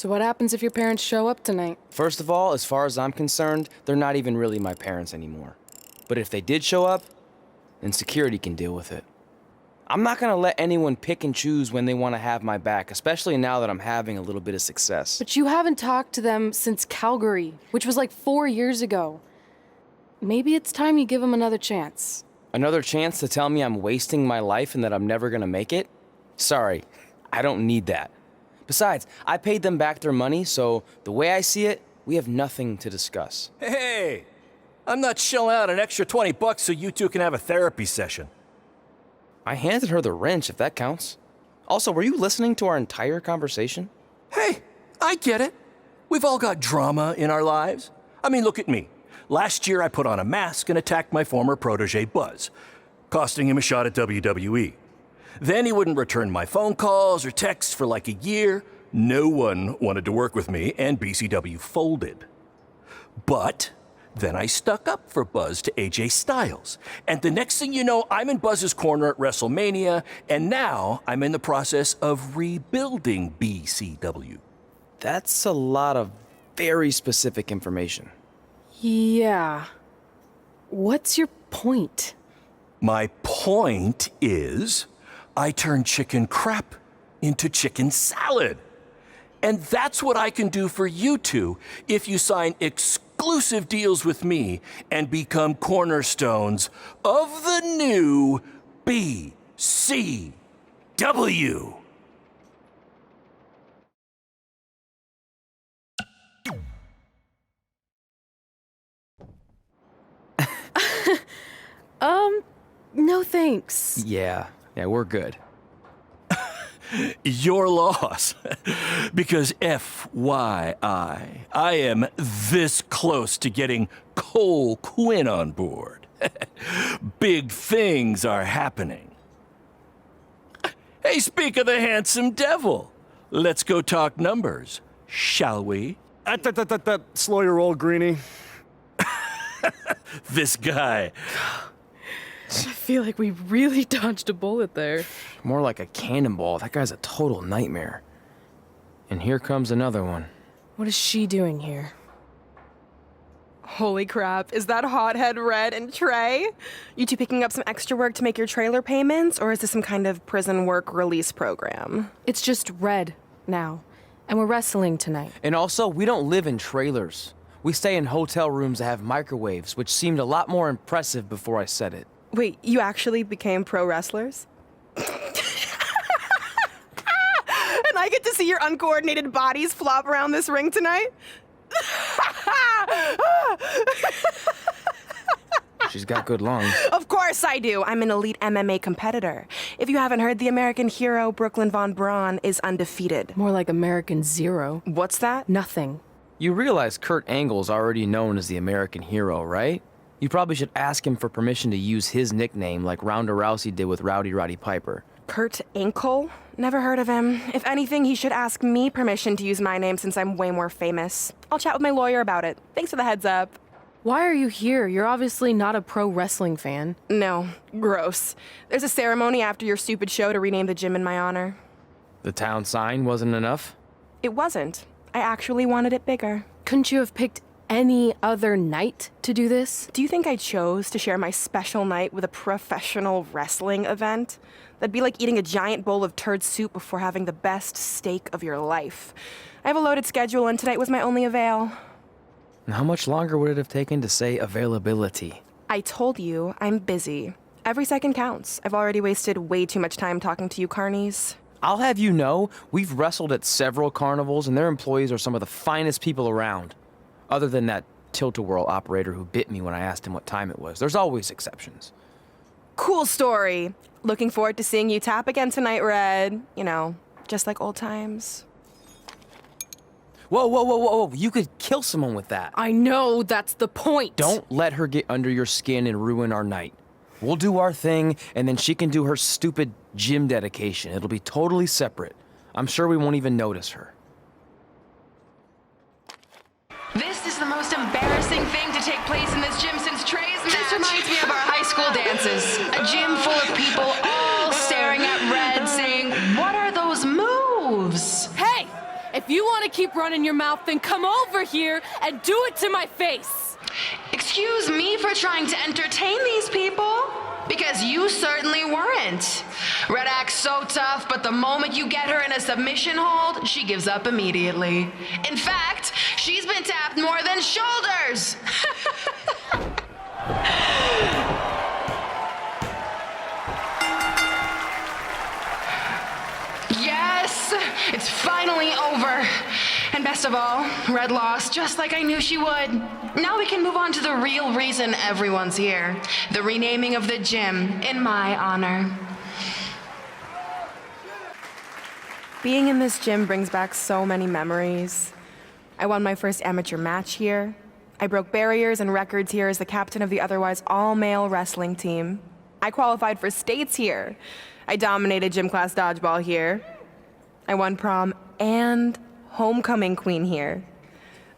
So what happens if your parents show up tonight? First of all, as far as I'm concerned, they're not even really my parents anymore. But if they did show up, then security can deal with it. I'm not gonna let anyone pick and choose when they want to have my back, especially now that I'm having a little bit of success. But you haven't talked to them since Calgary, which was like 4 years ago. Maybe it's time you give them another chance. Another chance to tell me I'm wasting my life and that I'm never gonna make it? Sorry, I don't need that. Besides, I paid them back their money, so the way I see it, we have nothing to discuss. Hey, I'm not shelling out an extra $20 so you two can have a therapy session. I handed her the wrench, if that counts. Also, were you listening to our entire conversation? Hey, I get it. We've all got drama in our lives. I mean, look at me. Last year I put on a mask and attacked my former protege Buzz, costing him a shot at WWE. Then he wouldn't return my phone calls or texts for like a year. No one wanted to work with me, and BCW folded. But then I stuck up for Buzz to AJ Styles. And the next thing you know, I'm in Buzz's corner at WrestleMania, and now I'm in the process of rebuilding BCW. That's a lot of very specific information. Yeah. What's your point? My point is, I turned chicken crap into chicken salad. And that's what I can do for you two if you sign exclusive deals with me and become cornerstones of the new BCW. No thanks. Yeah, we're good. Your loss. Because FYI, I am this close to getting Cole Quinn on board. Big things are happening. Hey, speak of the handsome devil. Let's go talk numbers, shall we? Slow your roll, Greenie. This guy. I feel like we really dodged a bullet there. More like a cannonball. That guy's a total nightmare. And here comes another one. What is she doing here? Holy crap, is that hothead Red and Trey? You two picking up some extra work to make your trailer payments, or is this some kind of prison work release program? It's just Red now, and we're wrestling tonight. And also, we don't live in trailers. We stay in hotel rooms that have microwaves, which seemed a lot more impressive before I said it. Wait, you actually became pro wrestlers? And I get to see your uncoordinated bodies flop around this ring tonight? She's got good lungs. Of course I do. I'm an elite MMA competitor. If you haven't heard, the American hero, Brooklyn Von Braun, is undefeated. More like American Zero. What's that? Nothing. You realize Kurt Angle's already known as the American hero, right? You probably should ask him for permission to use his nickname like Ronda Rousey did with Rowdy Roddy Piper. Kurt Angle? Never heard of him. If anything, he should ask me permission to use my name since I'm way more famous. I'll chat with my lawyer about it. Thanks for the heads up. Why are you here? You're obviously not a pro wrestling fan. No, gross. There's a ceremony after your stupid show to rename the gym in my honor. The town sign wasn't enough? It wasn't. I actually wanted it bigger. Couldn't you have picked any other night to do this? Do you think I chose to share my special night with a professional wrestling event? That'd be like eating a giant bowl of turd soup before having the best steak of your life. I have a loaded schedule, and tonight was my only avail. And how much longer would it have taken to say availability? I told you, I'm busy. Every second counts. I've already wasted way too much time talking to you carnies. I'll have you know, we've wrestled at several carnivals, and their employees are some of the finest people around. Other than that tilt-a-whirl operator who bit me when I asked him what time it was. There's always exceptions. Cool story. Looking forward to seeing you tap again tonight, Red. You know, just like old times. Whoa. You could kill someone with that. I know, that's the point. Don't let her get under your skin and ruin our night. We'll do our thing, and then she can do her stupid gym dedication. It'll be totally separate. I'm sure we won't even notice her. This is the most embarrassing thing to take place in this gym since Trey's match. This reminds me of our high school dances. A gym full of people all staring at Red saying, "What are those moves?" Hey! If you want to keep running your mouth, then come over here and do it to my face. Excuse me for trying to entertain these people? Because you certainly weren't. Red acts so tough, but the moment you get her in a submission hold, she gives up immediately. In fact, she's been tapped more than shoulders. Yes, it's finally over. And best of all, Red lost just like I knew she would. Now we can move on to the real reason everyone's here. The renaming of the gym in my honor. Being in this gym brings back so many memories. I won my first amateur match here. I broke barriers and records here as the captain of the otherwise all-male wrestling team. I qualified for states here. I dominated gym class dodgeball here. I won prom and homecoming queen here.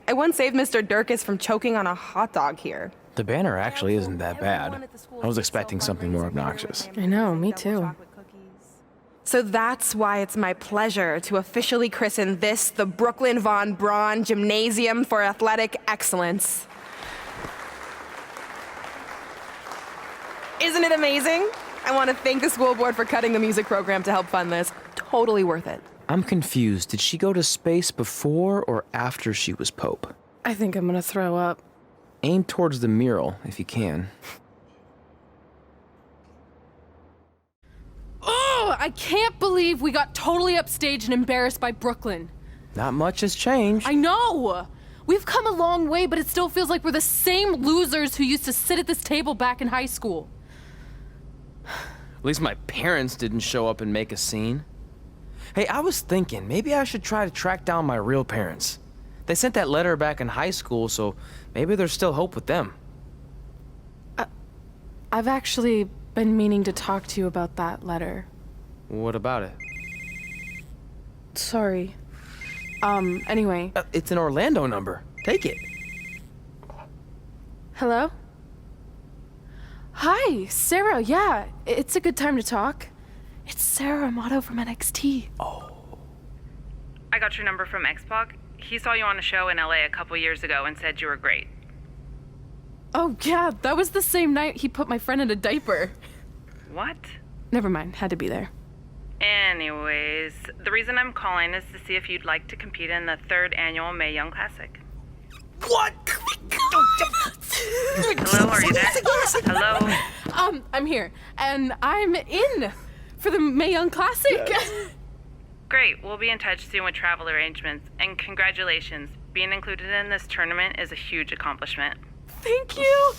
I once saved Mr. Durkis from choking on a hot dog here. The banner actually isn't that bad. I was expecting something more obnoxious. I know, me too. So that's why it's my pleasure to officially christen this the Brooklyn Von Braun Gymnasium for Athletic Excellence. Isn't it amazing? I want to thank the school board for cutting the music program to help fund this. Totally worth it. I'm confused. Did she go to space before or after she was Pope? I think I'm gonna throw up. Aim towards the mural, if you can. Oh, I can't believe we got totally upstaged and embarrassed by Brooklyn. Not much has changed. I know! We've come a long way, but it still feels like we're the same losers who used to sit at this table back in high school. At least my parents didn't show up and make a scene. Hey, I was thinking, maybe I should try to track down my real parents. They sent that letter back in high school, so maybe there's still hope with them. I've actually been meaning to talk to you about that letter. What about it? Sorry. Anyway. It's an Orlando number. Take it. Hello? Hi, Sarah. Yeah, it's a good time to talk. It's Sarah Amato from NXT. I got your number from X-Pac. He saw you on a show in LA a couple years ago and said you were great. Oh, yeah, that was the same night he put my friend in a diaper. What? Never mind, had to be there. Anyways, the reason I'm calling is to see if you'd like to compete in the 3rd annual Mae Young Classic. What? Hello, are you there? Hello? I'm here, and I'm in for the Mae Young Classic. Great, we'll be in touch soon with travel arrangements, and congratulations. Being included in this tournament is a huge accomplishment. Thank you.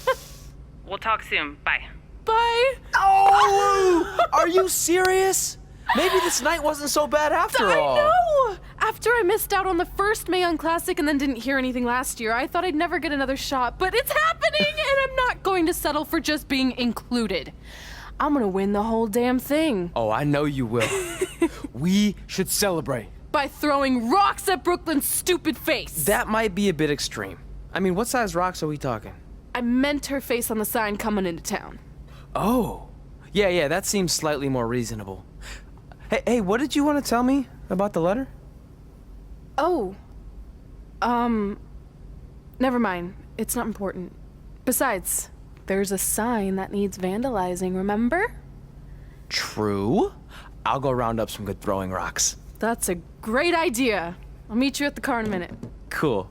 We'll talk soon. Bye. Bye. Oh! Are you serious? Maybe this night wasn't so bad after all. I know! After I missed out on the first Mae Young Classic and then didn't hear anything last year, I thought I'd never get another shot, but it's happening, and I'm not going to settle for just being included. I'm gonna win the whole damn thing. Oh, I know you will. We should celebrate. By throwing rocks at Brooklyn's stupid face. That might be a bit extreme. I mean, what size rocks are we talking? I meant her face on the sign coming into town. Oh. Yeah, that seems slightly more reasonable. Hey, what did you want to tell me about the letter? Oh. Never mind. It's not important. Besides, there's a sign that needs vandalizing, remember? True. I'll go round up some good throwing rocks. That's a great idea. I'll meet you at the car in a minute. Cool.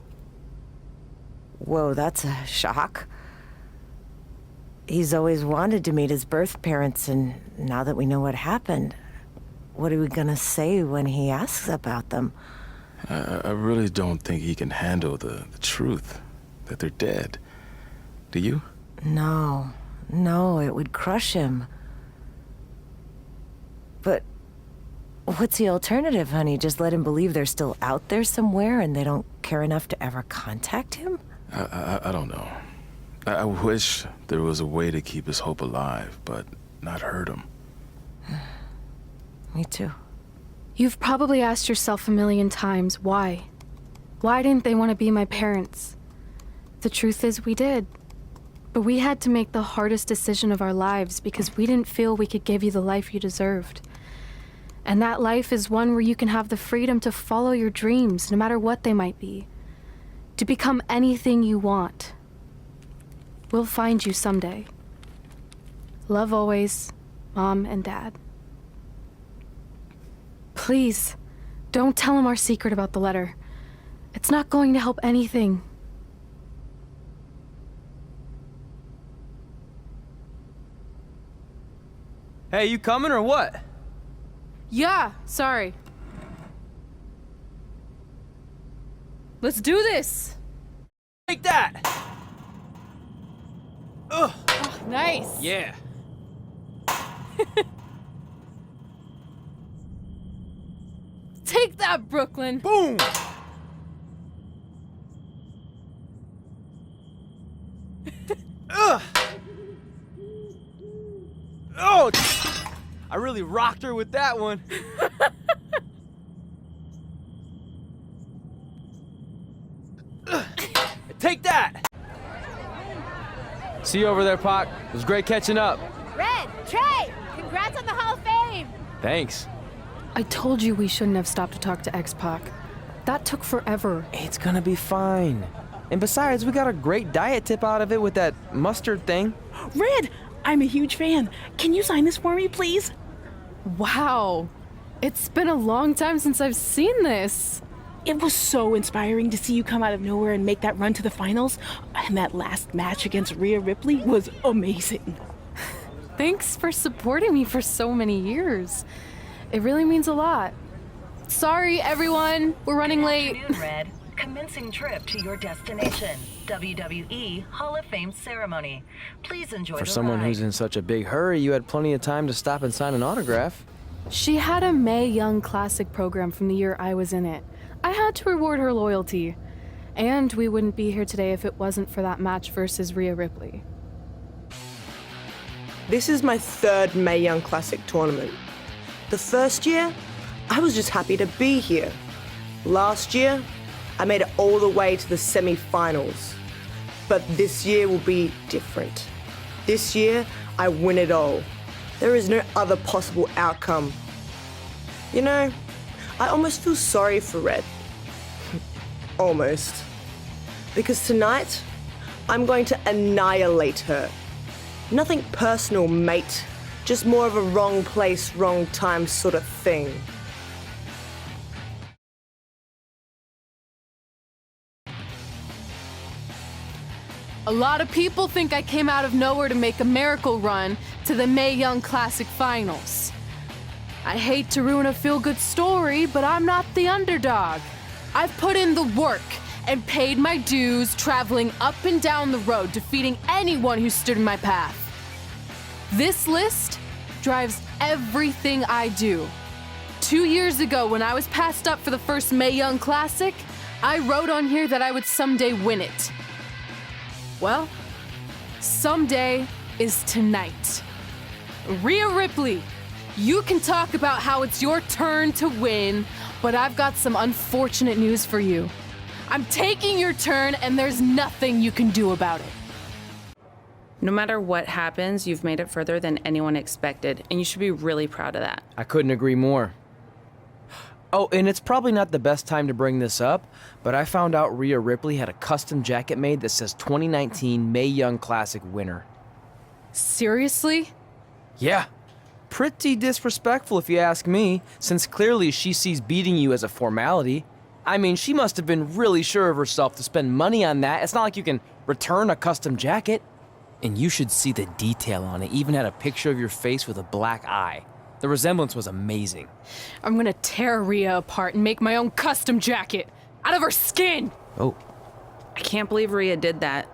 Whoa, that's a shock. He's always wanted to meet his birth parents, and now that we know what happened, what are we gonna say when he asks about them? I really don't think he can handle the truth, that they're dead. Do you? No, it would crush him. But what's the alternative, honey? Just let him believe they're still out there somewhere and they don't care enough to ever contact him? I don't know. I wish there was a way to keep his hope alive, but not hurt him. Me too. You've probably asked yourself a million times, why? Why didn't they want to be my parents? The truth is, we did. But we had to make the hardest decision of our lives because we didn't feel we could give you the life you deserved. And that life is one where you can have the freedom to follow your dreams, no matter what they might be. To become anything you want. We'll find you someday. Love always, Mom and Dad. Please, don't tell him our secret about the letter. It's not going to help anything. Hey, you coming or what? Yeah, sorry. Let's do this! Take that! Ugh! Oh, nice! Yeah. Take that, Brooklyn! Boom! Ugh! Oh! I really rocked her with that one. Ugh. Take that! See you over there, Pac. It was great catching up. Red, Trey, congrats on the Hall of Fame. Thanks. I told you we shouldn't have stopped to talk to X-Pac. That took forever. It's gonna be fine. And besides, we got a great diet tip out of it with that mustard thing. Red, I'm a huge fan. Can you sign this for me, please? Wow. It's been a long time since I've seen this. It was so inspiring to see you come out of nowhere and make that run to the finals. And that last match against Rhea Ripley was amazing. Thanks for supporting me for so many years. It really means a lot. Sorry, everyone. We're running late. Good afternoon, Red. Commencing trip to your destination. WWE Hall of Fame ceremony. Please enjoy For the someone ride. who's in such a big hurry, you had plenty of time to stop and sign an autograph. She had a Mae Young Classic program from the year I was in it. I had to reward her loyalty. And we wouldn't be here today if it wasn't for that match versus Rhea Ripley. This is my third Mae Young Classic tournament. The first year, I was just happy to be here. Last year, I made it all the way to the semi-finals. But this year will be different. This year, I win it all. There is no other possible outcome. You know, I almost feel sorry for Red. Almost. Because tonight, I'm going to annihilate her. Nothing personal, mate. Just more of a wrong place, wrong time sort of thing. A lot of people think I came out of nowhere to make a miracle run to the Mae Young Classic Finals. I hate to ruin a feel-good story, but I'm not the underdog. I've put in the work and paid my dues traveling up and down the road, defeating anyone who stood in my path. This list drives everything I do. 2 years ago, when I was passed up for the first Mae Young Classic, I wrote on here that I would someday win it. Well, someday is tonight. Rhea Ripley, you can talk about how it's your turn to win, but I've got some unfortunate news for you. I'm taking your turn, and there's nothing you can do about it. No matter what happens, you've made it further than anyone expected, and you should be really proud of that. I couldn't agree more. Oh, and it's probably not the best time to bring this up, but I found out Rhea Ripley had a custom jacket made that says 2019 Mae Young Classic winner. Seriously? Yeah. Pretty disrespectful if you ask me, since clearly she sees beating you as a formality. I mean, she must have been really sure of herself to spend money on that. It's not like you can return a custom jacket. And you should see the detail on it. Even had a picture of your face with a black eye. The resemblance was amazing. I'm gonna tear Rhea apart and make my own custom jacket out of her skin! Oh. I can't believe Rhea did that.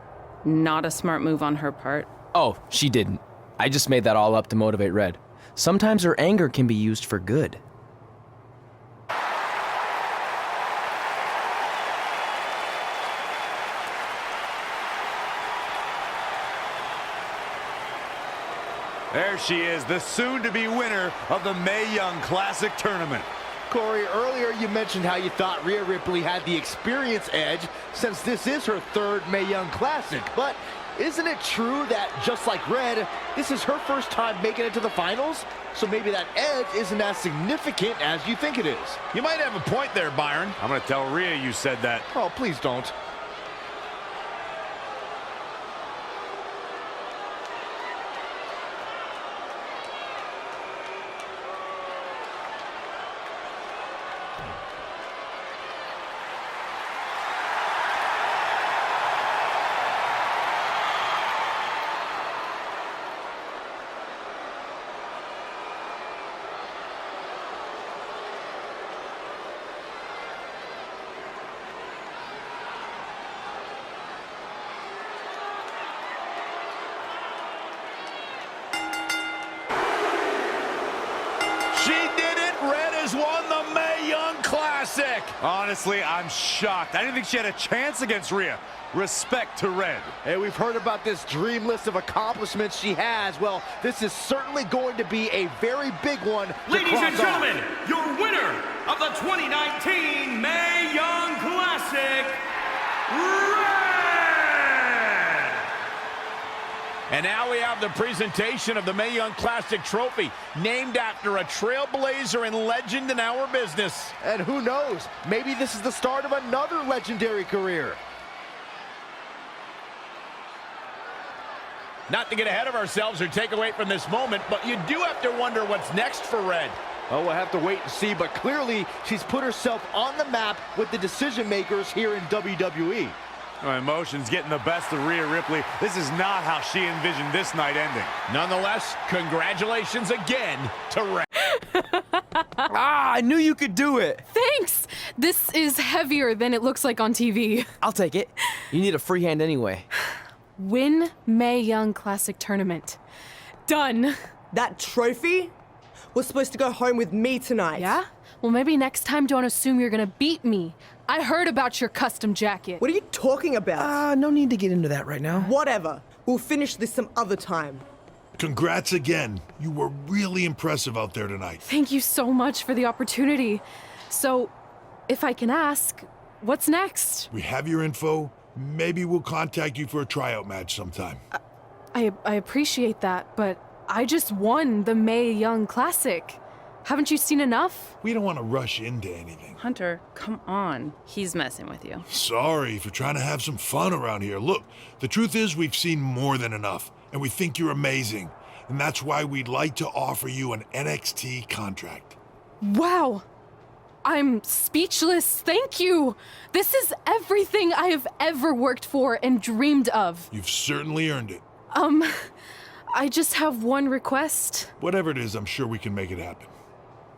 Not a smart move on her part. Oh, she didn't. I just made that all up to motivate Red. Sometimes her anger can be used for good. There she is, the soon-to-be winner of the Mae Young Classic Tournament. Corey, earlier you mentioned how you thought Rhea Ripley had the experience edge since this is her third Mae Young Classic, but isn't it true that, just like Red, this is her first time making it to the finals? So maybe that edge isn't as significant as you think it is. You might have a point there, Byron. I'm going to tell Rhea you said that. Oh, please don't. Honestly, I'm shocked. I didn't think she had a chance against Rhea. Respect to Red. Hey, we've heard about this dream list of accomplishments she has. Well, this is certainly going to be a very big one. Ladies and gentlemen, your winner of the 2019 Mae Young Classic, Red! And now we have the presentation of the Mae Young Classic Trophy, named after a trailblazer and legend in our business. And who knows, maybe this is the start of another legendary career. Not to get ahead of ourselves or take away from this moment, but you do have to wonder what's next for Red. Oh, we'll have to wait and see, but clearly she's put herself on the map with the decision makers here in WWE. Oh, emotions getting the best of Rhea Ripley. This is not how she envisioned this night ending. Nonetheless, congratulations again to Red. I knew you could do it. Thanks! This is heavier than it looks like on TV. I'll take it. You need a free hand anyway. Win Mae Young Classic Tournament. Done. That trophy was supposed to go home with me tonight. Yeah? Well, maybe next time don't assume you're gonna beat me. I heard about your custom jacket. What are you talking about? No need to get into that right now. Whatever. We'll finish this some other time. Congrats again. You were really impressive out there tonight. Thank you so much for the opportunity. So, if I can ask, what's next? We have your info. Maybe we'll contact you for a tryout match sometime. I appreciate that, but I just won the Mae Young Classic. Haven't you seen enough? We don't want to rush into anything. Hunter, come on. He's messing with you. Sorry for trying to have some fun around here. Look, the truth is we've seen more than enough, and we think you're amazing. And that's why we'd like to offer you an NXT contract. Wow! I'm speechless. Thank you. This is everything I have ever worked for and dreamed of. You've certainly earned it. I just have one request. Whatever it is, I'm sure we can make it happen.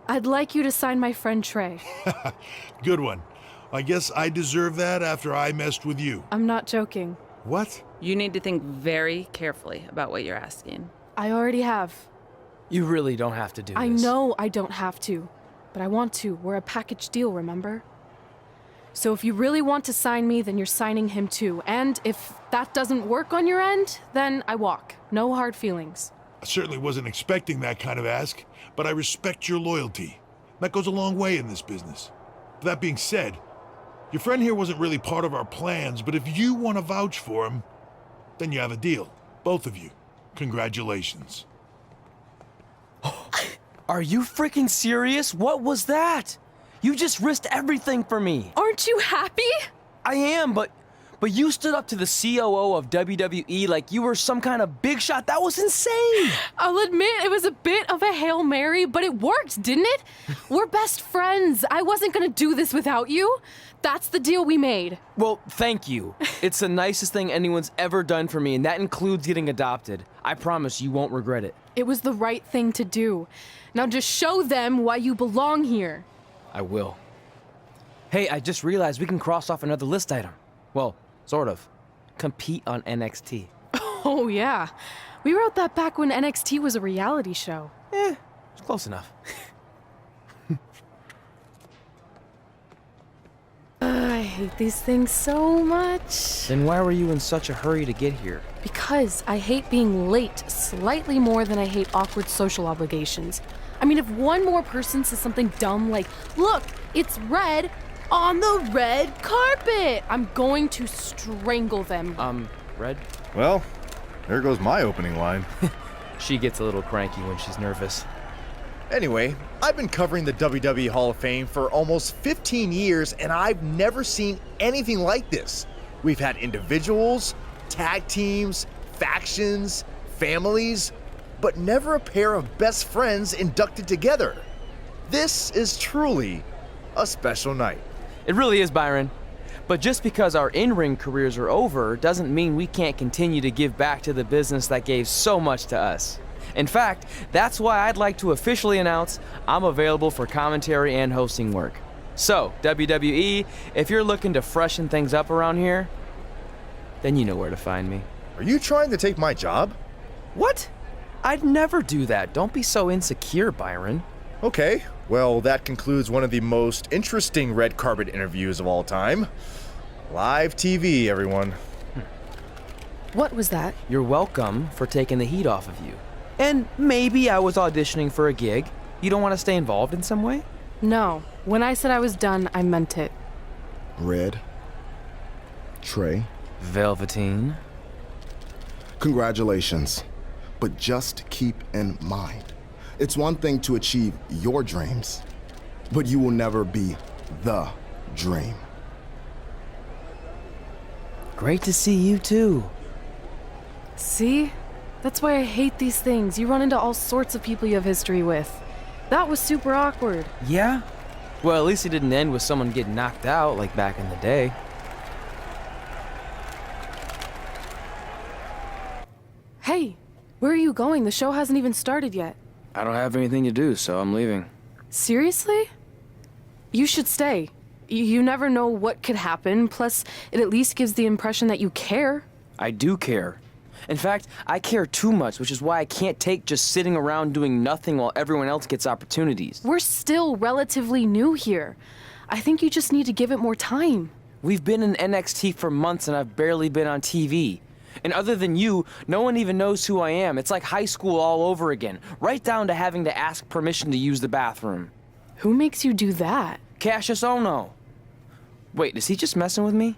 I'd like you to sign my friend Trey. Good one. I guess I deserve that after I messed with you. I'm not joking. What? You need to think very carefully about what you're asking. I already have. You really don't have to do this. I know I don't have to, but I want to. We're a package deal, remember? So if you really want to sign me, then you're signing him too. And if that doesn't work on your end, then I walk. No hard feelings. I certainly wasn't expecting that kind of ask, but I respect your loyalty. That goes a long way in this business. That being said, your friend here wasn't really part of our plans, but if you want to vouch for him, then you have a deal. Both of you. Congratulations. Are you freaking serious? What was that? You just risked everything for me. Aren't you happy? I am, but you stood up to the COO of WWE like you were some kind of big shot. That was insane. I'll admit it was a bit of a Hail Mary, but it worked, didn't it? We're best friends. I wasn't gonna do this without you. That's the deal we made. Well, thank you. It's the nicest thing anyone's ever done for me, and that includes getting adopted. I promise you won't regret it. It was the right thing to do. Now just show them why you belong here. I will. Hey, I just realized we can cross off another list item. Well, sort of. Compete on NXT. Oh, yeah. We wrote that back when NXT was a reality show. It's close enough. I hate these things so much. Then why were you in such a hurry to get here? Because I hate being late slightly more than I hate awkward social obligations. I mean, if one more person says something dumb like, look, it's red on the red carpet, I'm going to strangle them. Red? Well, there goes my opening line. She gets a little cranky when she's nervous. Anyway, I've been covering the WWE Hall of Fame for almost 15 years, and I've never seen anything like this. We've had individuals, tag teams, factions, families, but never a pair of best friends inducted together. This is truly a special night. It really is, Byron. But just because our in-ring careers are over doesn't mean we can't continue to give back to the business that gave so much to us. In fact, that's why I'd like to officially announce I'm available for commentary and hosting work. So, WWE, if you're looking to freshen things up around here, then you know where to find me. Are you trying to take my job? What? I'd never do that. Don't be so insecure, Byron. Okay, well, that concludes one of the most interesting red carpet interviews of all time. Live TV, everyone. What was that? You're welcome for taking the heat off of you. And maybe I was auditioning for a gig. You don't want to stay involved in some way? No. When I said I was done, I meant it. Red. Trey. Velveteen. Congratulations. But just keep in mind, it's one thing to achieve your dreams, but you will never be the dream. Great to see you too. See? That's why I hate these things. You run into all sorts of people you have history with. That was super awkward. Yeah? Well, at least it didn't end with someone getting knocked out like back in the day. Hey, where are you going? The show hasn't even started yet. I don't have anything to do, so I'm leaving. Seriously? You should stay. You never know what could happen, plus it at least gives the impression that you care. I do care. In fact, I care too much, which is why I can't take just sitting around doing nothing while everyone else gets opportunities. We're still relatively new here. I think you just need to give it more time. We've been in NXT for months and I've barely been on TV. And other than you, no one even knows who I am. It's like high school all over again, right down to having to ask permission to use the bathroom. Who makes you do that? Cassius Ohno. Wait, is he just messing with me?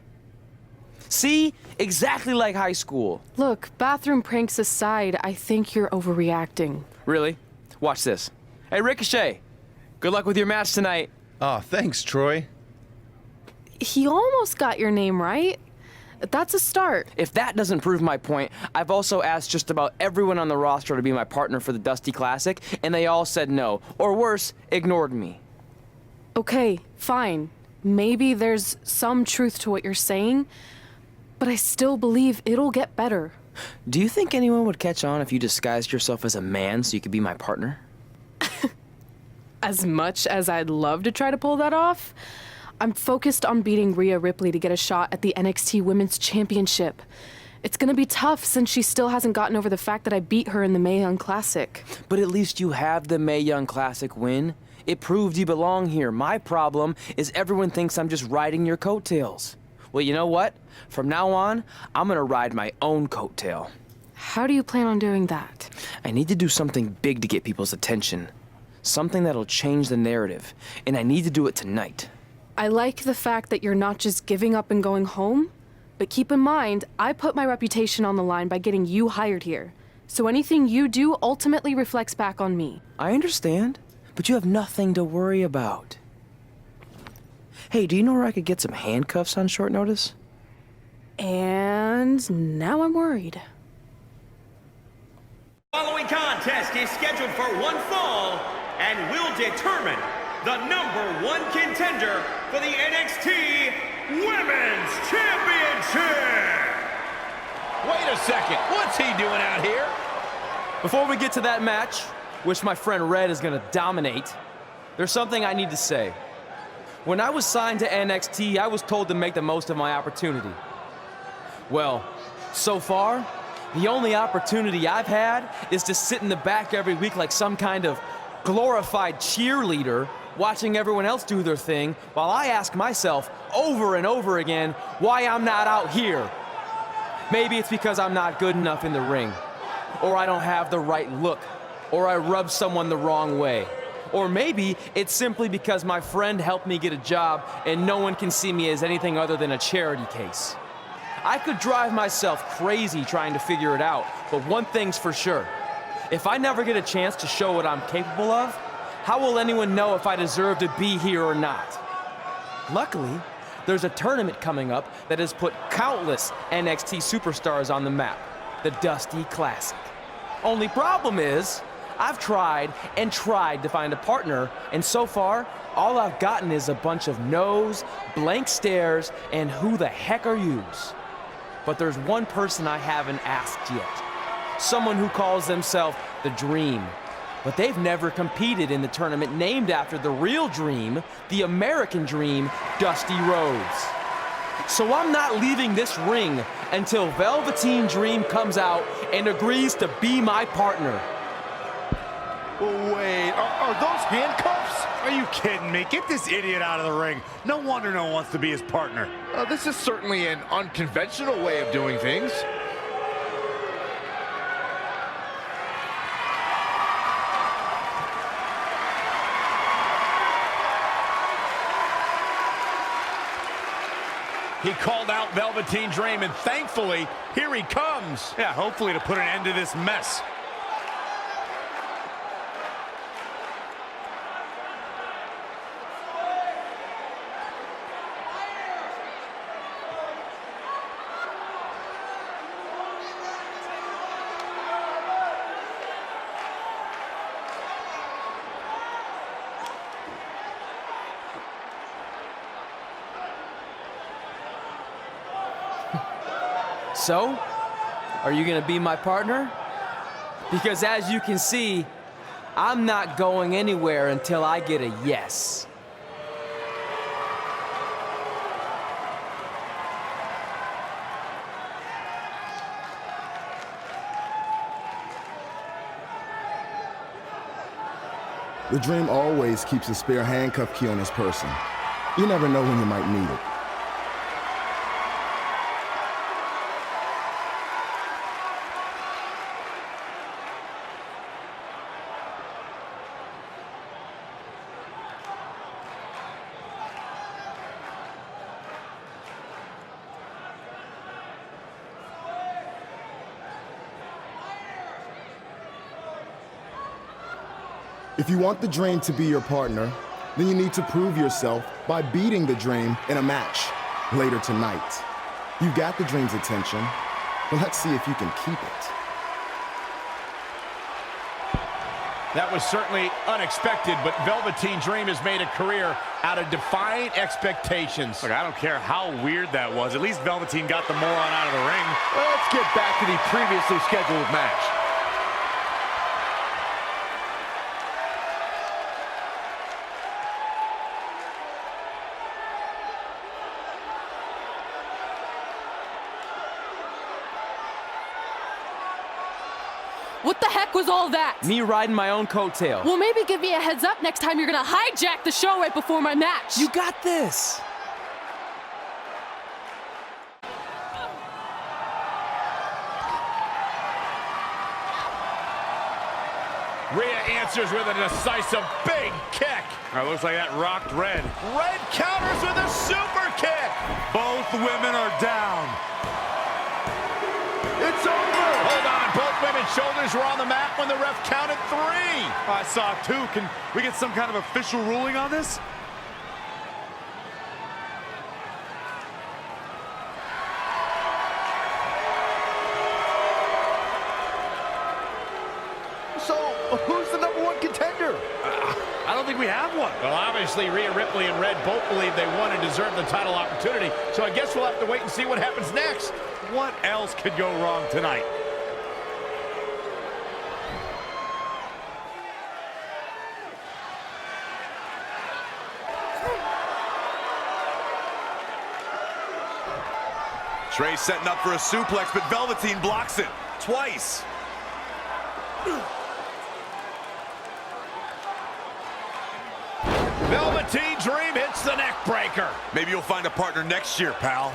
See? Exactly like high school. Look, bathroom pranks aside, I think you're overreacting. Really? Watch this. Hey, Ricochet. Good luck with your match tonight. Aw, thanks, Troy. He almost got your name right. That's a start. If that doesn't prove my point, I've also asked just about everyone on the roster to be my partner for the Dusty Classic, and they all said no. Or worse, ignored me. Okay, fine. Maybe there's some truth to what you're saying, but I still believe it'll get better. Do you think anyone would catch on if you disguised yourself as a man so you could be my partner? As much as I'd love to try to pull that off, I'm focused on beating Rhea Ripley to get a shot at the NXT Women's Championship. It's gonna be tough since she still hasn't gotten over the fact that I beat her in the Mae Young Classic. But at least you have the Mae Young Classic win. It proved you belong here. My problem is everyone thinks I'm just riding your coattails. Well, you know what? From now on, I'm gonna ride my own coattail. How do you plan on doing that? I need to do something big to get people's attention. Something that'll change the narrative. And I need to do it tonight. I like the fact that you're not just giving up and going home, but keep in mind, I put my reputation on the line by getting you hired here. So anything you do ultimately reflects back on me. I understand, but you have nothing to worry about. Hey, do you know where I could get some handcuffs on short notice? And now I'm worried. Following contest is scheduled for one fall and will determine the #1 contender for the NXT Women's Championship. Wait a second, what's he doing out here? Before we get to that match, which my friend Red is gonna dominate, there's something I need to say. When I was signed to NXT, I was told to make the most of my opportunity. Well, so far, the only opportunity I've had is to sit in the back every week like some kind of glorified cheerleader, watching everyone else do their thing, while I ask myself over and over again why I'm not out here. Maybe it's because I'm not good enough in the ring, or I don't have the right look, or I rub someone the wrong way. Or maybe it's simply because my friend helped me get a job and no one can see me as anything other than a charity case. I could drive myself crazy trying to figure it out, but one thing's for sure. If I never get a chance to show what I'm capable of, how will anyone know if I deserve to be here or not? Luckily, there's a tournament coming up that has put countless NXT superstars on the map, the Dusty Classic. Only problem is, I've tried and tried to find a partner, and so far, all I've gotten is a bunch of no's, blank stares, and who the heck are yous? But there's one person I haven't asked yet. Someone who calls themselves the Dream. But they've never competed in the tournament named after the real Dream, the American Dream, Dusty Rhodes. So I'm not leaving this ring until Velveteen Dream comes out and agrees to be my partner. Wait, are those handcuffs? Are you kidding me? Get this idiot out of the ring. No wonder no one wants to be his partner. This is certainly an unconventional way of doing things. He called out Velveteen Dream, and thankfully, here he comes. Yeah, hopefully to put an end to this mess. So, are you gonna be my partner? Because as you can see, I'm not going anywhere until I get a yes. The Dream always keeps a spare handcuff key on his person. You never know when you might need it. If you want the Dream to be your partner, then you need to prove yourself by beating the Dream in a match later tonight. You've got the Dream's attention, but let's see if you can keep it. That was certainly unexpected, but Velveteen Dream has made a career out of defying expectations. Look, I don't care how weird that was. At least Velveteen got the moron out of the ring. Let's get back to the previously scheduled match. What the heck was all that? Me riding my own coattail. Well, maybe give me a heads up next time you're gonna hijack the show right before my match. You got this. Rhea answers with a decisive big kick. Looks like that rocked Red. Red counters with a super kick. Both women are down. It's over. Hold on. Both women's shoulders were on the mat when the ref counted 3. I saw 2. Can we get some kind of official ruling on this? So, who's the #1 contender? I don't think we have one. Well, obviously, Rhea Ripley and Red both believe they won and deserve the title opportunity, so I guess we'll have to wait and see what happens next. What else could go wrong tonight? Trey setting up for a suplex, but Velveteen blocks it twice. Velveteen Dream hits the neck breaker. Maybe you'll find a partner next year, pal.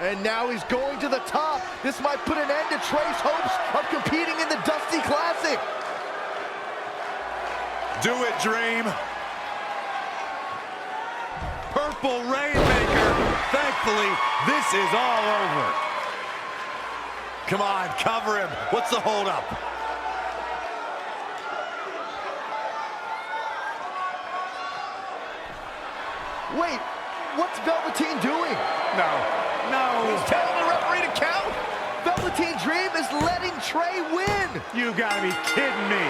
And now he's going to the top. This might put an end to Trey's hopes of competing in the Dusty Classic. Do it, Dream. Triple Rainmaker. Thankfully, this is all over. Come on, cover him. What's the holdup? Wait, what's Velveteen doing? No. He's telling the referee to count. Velveteen Dream is letting Trey win. You gotta be kidding me.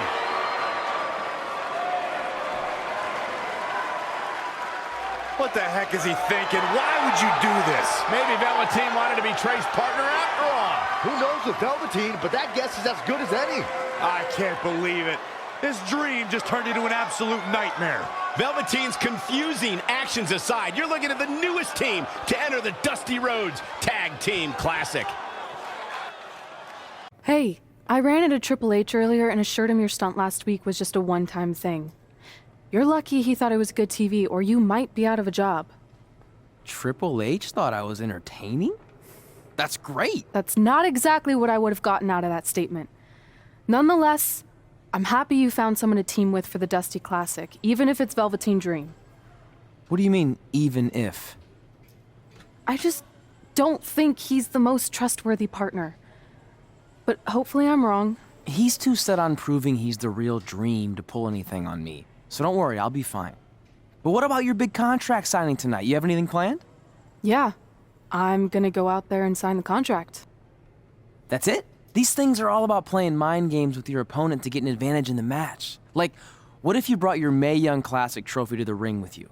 What the heck is he thinking? Why would you do this? Maybe Velveteen wanted to be Trey's partner after all. Who knows with Velveteen, but that guess is as good as any. I can't believe it. This dream just turned into an absolute nightmare. Velveteen's confusing actions aside, you're looking at the newest team to enter the Dusty Rhodes Tag Team Classic. Hey, I ran into Triple H earlier and assured him your stunt last week was just a one-time thing. You're lucky he thought it was good TV, or you might be out of a job. Triple H thought I was entertaining? That's great. That's not exactly what I would have gotten out of that statement. Nonetheless, I'm happy you found someone to team with for the Dusty Classic, even if it's Velveteen Dream. What do you mean, even if? I just don't think he's the most trustworthy partner. But hopefully I'm wrong. He's too set on proving he's the real Dream to pull anything on me. So don't worry, I'll be fine. But what about your big contract signing tonight? You have anything planned? Yeah, I'm gonna go out there and sign the contract. That's it? These things are all about playing mind games with your opponent to get an advantage in the match. Like, what if you brought your Mae Young Classic trophy to the ring with you?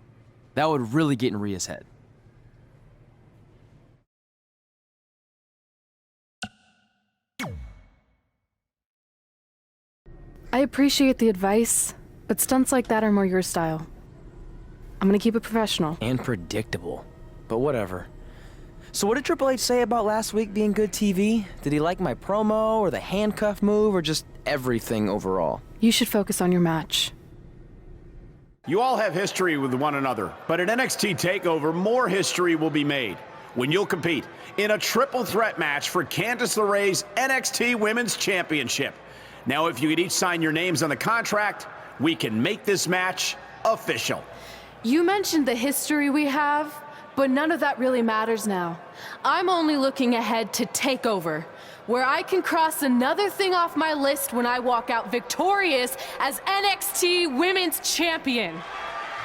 That would really get in Rhea's head. I appreciate the advice, but stunts like that are more your style. I'm gonna keep it professional. And predictable. But whatever. So what did Triple H say about last week being good TV? Did he like my promo, or the handcuff move, or just everything overall? You should focus on your match. You all have history with one another, but at NXT TakeOver, more history will be made when you'll compete in a triple threat match for Candice LeRae's NXT Women's Championship. Now, if you could each sign your names on the contract, we can make this match official. You mentioned the history we have, but none of that really matters now. I'm only looking ahead to TakeOver, where I can cross another thing off my list when I walk out victorious as NXT Women's Champion.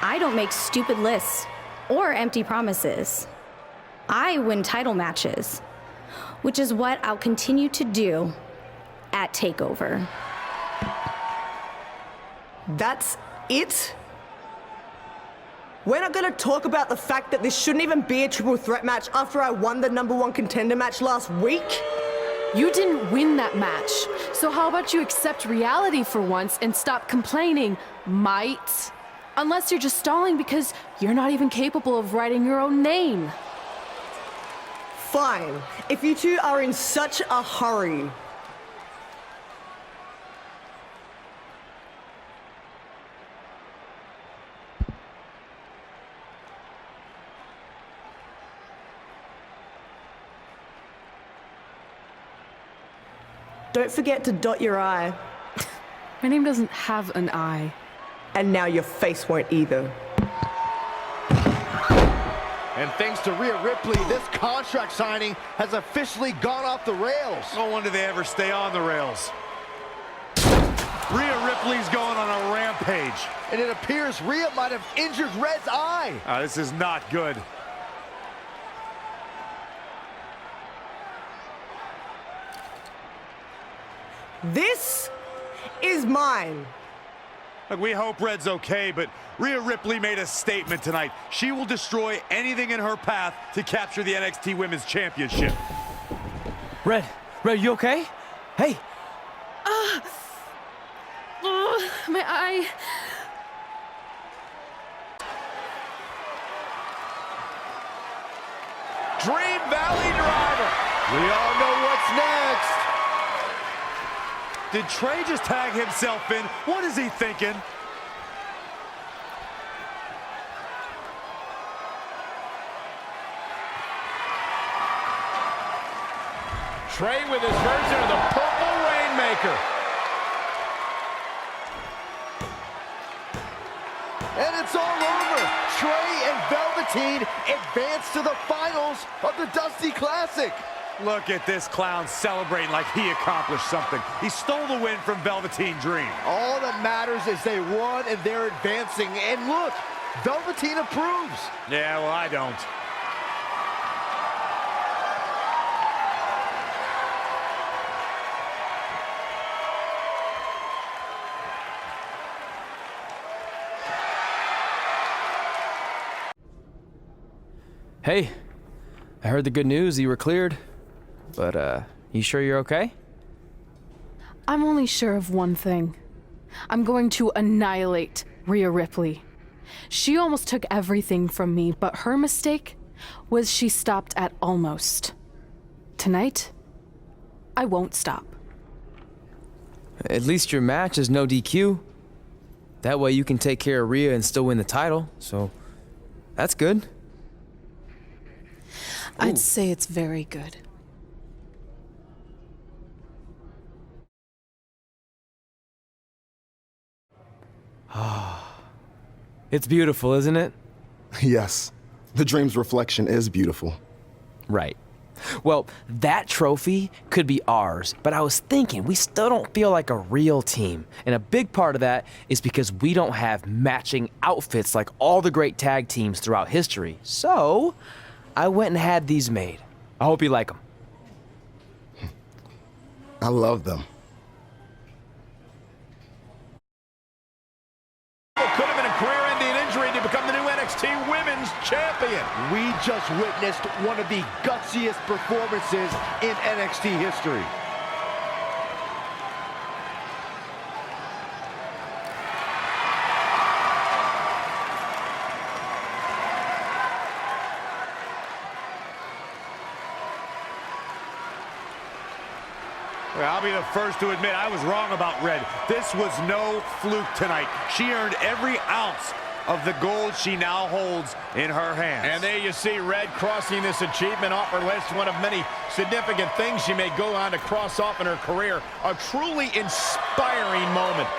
I don't make stupid lists or empty promises. I win title matches, which is what I'll continue to do at TakeOver. That's it? We're not gonna talk about the fact that this shouldn't even be a triple threat match after I won the #1 contender match last week? You didn't win that match, so how about you accept reality for once and stop complaining, might? Unless you're just stalling because you're not even capable of writing your own name. Fine, if you two are in such a hurry. Don't forget to dot your I. My name doesn't have an I. And now your face won't either. And thanks to Rhea Ripley, this contract signing has officially gone off the rails. No wonder they ever stay on the rails. Rhea Ripley's going on a rampage. And it appears Rhea might have injured Red's eye. This is not good. This is mine. Look, we hope Red's okay, but Rhea Ripley made a statement tonight. She will destroy anything in her path to capture the NXT Women's Championship. Red, you okay? Hey. My eye. Dream Valley Driver. We all know what's next. Did Trey just tag himself in? What is he thinking? Trey with his version of the Purple Rainmaker. And it's all over. Trey and Velveteen advance to the finals of the Dusty Classic. Look at this clown celebrating like he accomplished something. He stole the win from Velveteen Dream. All that matters is they won and they're advancing. And look, Velveteen approves. Yeah, well, I don't. Hey, I heard the good news, you were cleared. But, you sure you're okay? I'm only sure of one thing. I'm going to annihilate Rhea Ripley. She almost took everything from me, but her mistake was she stopped at almost. Tonight, I won't stop. At least your match is no DQ. That way you can take care of Rhea and still win the title, so that's good. I'd say it's very good. It's beautiful, isn't it? Yes, the Dream's reflection is beautiful. Right. Well, that trophy could be ours, but I was thinking we still don't feel like a real team. And a big part of that is because we don't have matching outfits like all the great tag teams throughout history. So, I went and had these made. I hope you like them. I love them. Could have been a career-ending injury to become the new NXT Women's Champion. We just witnessed one of the gutsiest performances in NXT history. I'll be the first to admit I was wrong about Red. This was no fluke tonight. She earned every ounce of the gold she now holds in her hands. And there you see Red crossing this achievement off her list, one of many significant things she may go on to cross off in her career. A truly inspiring moment.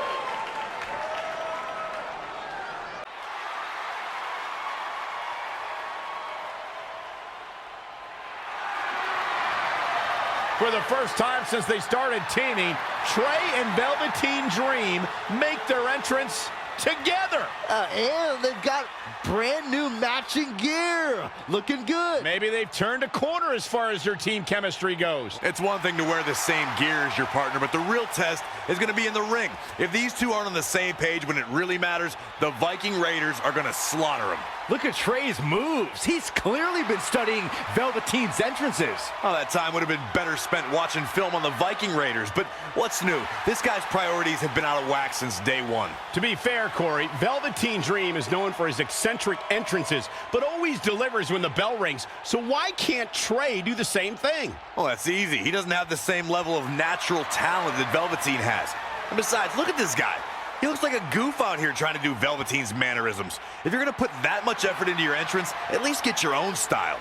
For the first time since they started teaming, Trey and Velveteen Dream make their entrance together. And they've got brand new matching gear. Looking good. Maybe they've turned a corner as far as their team chemistry goes. It's one thing to wear the same gear as your partner, but the real test is going to be in the ring. If these two aren't on the same page when it really matters, the Viking Raiders are going to slaughter them. Look at Trey's moves. He's clearly been studying Velveteen's entrances. Well, that time would have been better spent watching film on the Viking Raiders, but what's new? This guy's priorities have been out of whack since day one. To be fair, Corey, Velveteen Dream is known for his eccentric entrances, but always delivers when the bell rings. So why can't Trey do the same thing? Well, that's easy. He doesn't have the same level of natural talent that Velveteen has. And besides, look at this guy. He looks like a goof out here trying to do Velveteen's mannerisms. If you're going to put that much effort into your entrance, at least get your own style.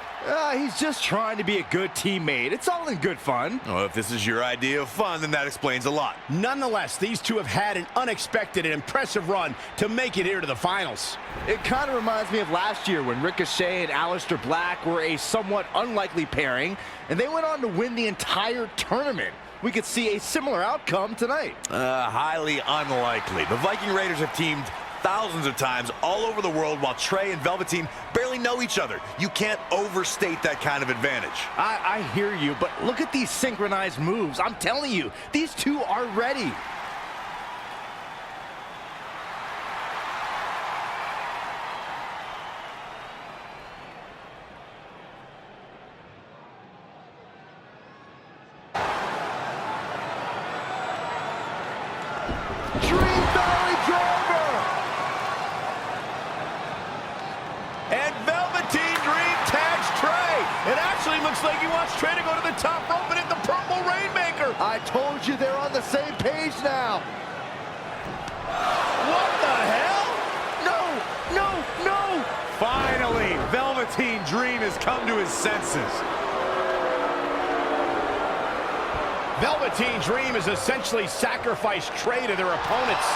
He's just trying to be a good teammate. It's all in good fun. Well, if this is your idea of fun, then that explains a lot. Nonetheless, these two have had an unexpected and impressive run to make it here to the finals. It kind of reminds me of last year when Ricochet and Aleister Black were a somewhat unlikely pairing, and they went on to win the entire tournament. We could see a similar outcome tonight. Highly unlikely. The Viking Raiders have teamed thousands of times all over the world while Trey and Velveteen barely know each other. You can't overstate that kind of advantage. I hear you, but look at these synchronized moves. I'm telling you, these two are ready. Looks like he wants Trey to go to the top rope and hit the purple Rainmaker. I told you they're on the same page now. What the hell? No. Finally, Velveteen Dream has come to his senses. Velveteen Dream has essentially sacrificed Trey to their opponents.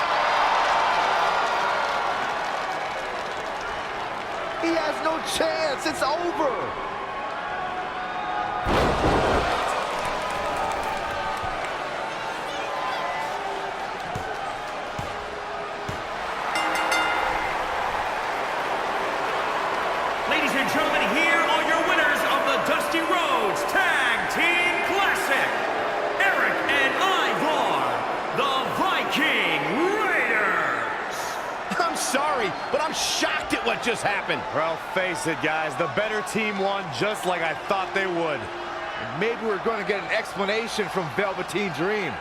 has no chance. It's over. Ladies and gentlemen, here are your winners of the Dusty Rhodes Tag Team Classic. Eric and Ivar, the Viking Raiders. I'm sorry, but I'm shocked at what just happened. Well, face it, guys. The better team won just like I thought they would. Maybe we're going to get an explanation from Velveteen Dream.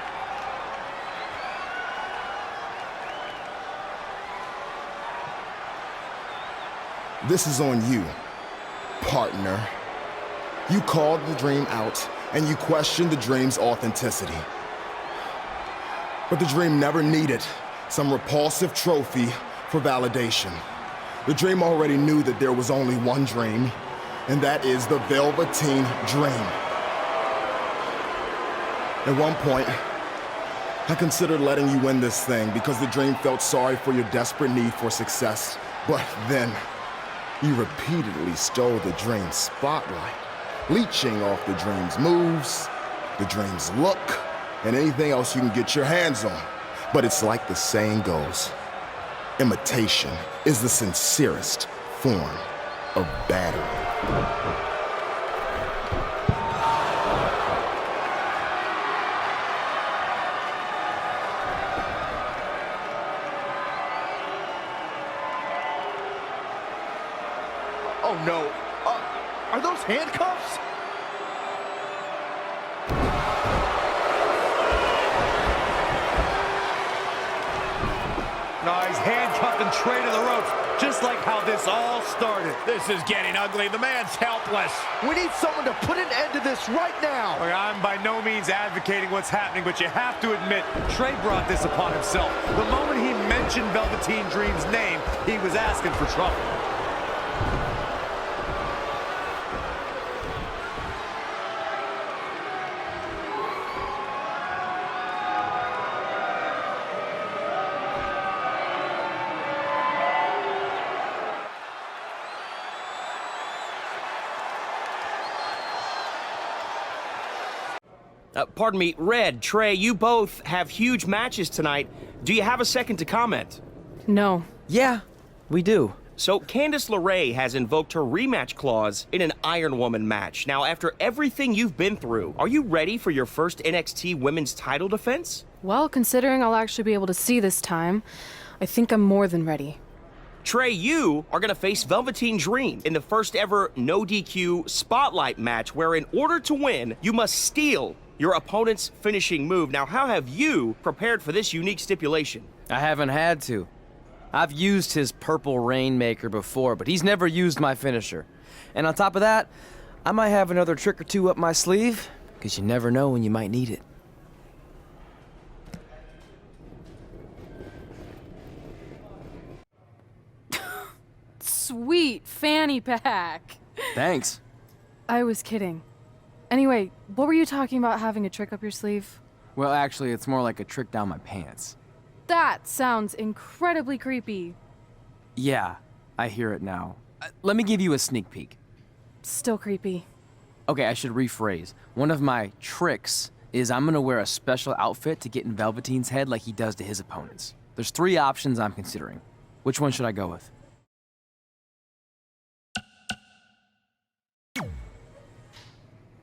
This is on you, partner. You called the Dream out, and you questioned the Dream's authenticity. But the Dream never needed some repulsive trophy for validation. The Dream already knew that there was only one Dream, and that is the Velveteen Dream. At one point, I considered letting you win this thing because the Dream felt sorry for your desperate need for success. But then, you repeatedly stole the Dream's spotlight, leeching off the Dream's moves, the Dream's look, and anything else you can get your hands on. But it's like the saying goes, imitation is the sincerest form of battery. Oh no, are those handcuffs? No, he's handcuffing Trey to the ropes, just like how this all started. This is getting ugly. The man's helpless. We need someone to put an end to this right now. Look, I'm by no means advocating what's happening, but you have to admit, Trey brought this upon himself. The moment he mentioned Velveteen Dream's name, he was asking for trouble. Pardon me, Red, Trey, you both have huge matches tonight. Do you have a second to comment? No. Yeah, we do. So, Candice LeRae has invoked her rematch clause in an Iron Woman match. Now, after everything you've been through, are you ready for your first NXT Women's title defense? Well, considering I'll actually be able to see this time, I think I'm more than ready. Trey, you are going to face Velveteen Dream in the first ever no DQ spotlight match where in order to win, you must steal your opponent's finishing move. Now, how have you prepared for this unique stipulation? I haven't had to. I've used his purple Rainmaker before, but he's never used my finisher. And on top of that, I might have another trick or two up my sleeve, because you never know when you might need it. Sweet fanny pack. Thanks. I was kidding. Anyway, what were you talking about having a trick up your sleeve? Well, actually, it's more like a trick down my pants. That sounds incredibly creepy. Yeah, I hear it now. Let me give you a sneak peek. Still creepy. Okay, I should rephrase. One of my tricks is I'm gonna wear a special outfit to get in Velveteen's head like he does to his opponents. There's 3 options I'm considering. Which one should I go with?